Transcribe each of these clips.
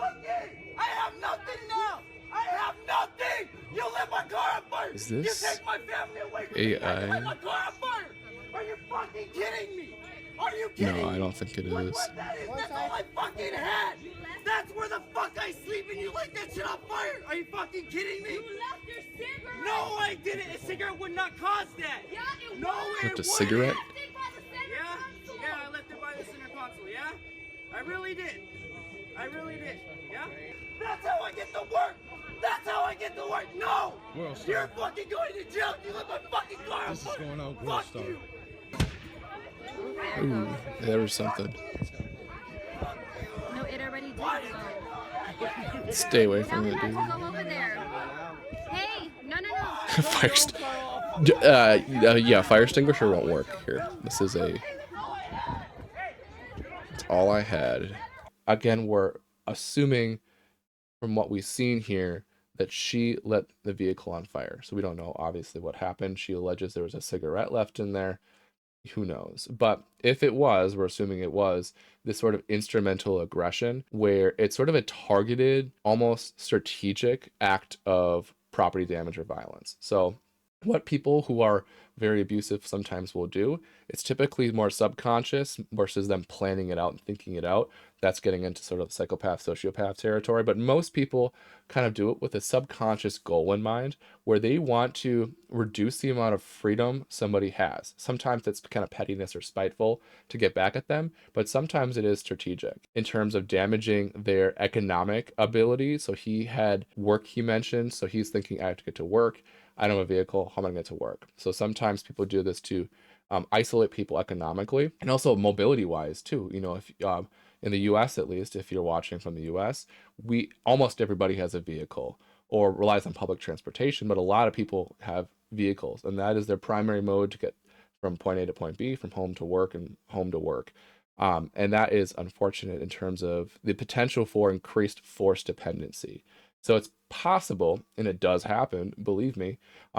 Fucking, I have nothing now. I have nothing. You lit my car on fire. Is this You take my family away from me. AI? You lit my car on fire. Are you fucking kidding me? Are you No, kidding me? I don't think it Look is. what that is. That's all I fucking had. That's where the fuck I sleep and you light that shit on fire. Are you fucking kidding me? You left your cigarette. No, I didn't. A cigarette would not cause that. Yeah, it No, was. it Left a wouldn't. cigarette? Yeah, I left it by the center console, yeah? I really did. I really did, yeah? That's how I get to work! That's how I get to work! No! World You're Star. fucking going to jail! You lit my fucking car on This is fire! going on World Fuck Star. you! Ooh, there was something. No, it already did go. Stay away from it, Tell dude. him not to go over there. Hey, no. Yeah, fire extinguisher won't work here. This is a. It's all I had. Again, we're assuming from what we've seen here that she lit the vehicle on fire. So we don't know obviously what happened. She alleges there was a cigarette left in there. Who knows? But if it was, we're assuming it was, this sort of instrumental aggression where it's sort of a targeted, almost strategic act of property damage or violence. So what people who are very abusive sometimes will do, it's typically more subconscious versus them planning it out and thinking it out. That's getting into sort of psychopath, sociopath territory. But most people kind of do it with a subconscious goal in mind where they want to reduce the amount of freedom somebody has. Sometimes it's kind of pettiness or spiteful to get back at them, but sometimes it is strategic in terms of damaging their economic ability. So he had work, he mentioned, so he's thinking, I have to get to work. I don't have a vehicle. How am I going to get to work? So sometimes people do this to isolate people economically and also mobility wise too. You know, if in the US, at least, if you're watching from the US, almost everybody has a vehicle or relies on public transportation, but a lot of people have vehicles, and that is their primary mode to get from point A to point B, from home to work and home to work. And that is unfortunate in terms of the potential for increased force dependency. So it's possible, and it does happen, believe me,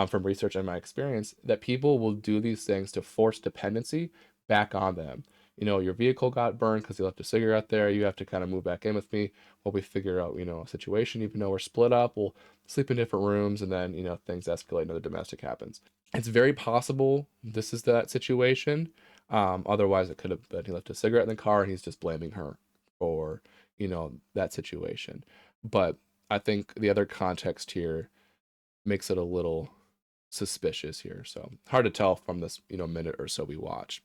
from research and my experience, that people will do these things to force dependency back on them. You know, your vehicle got burned because you left a cigarette there. You have to kind of move back in with me while we figure out, you know, a situation. Even though we're split up, we'll sleep in different rooms, and then, you know, things escalate, another domestic happens. It's very possible this is that situation. Otherwise, it could have been he left a cigarette in the car and he's just blaming her for, you know, that situation. But I think the other context here makes it a little suspicious here. So hard to tell from this, you know, minute or so we watched.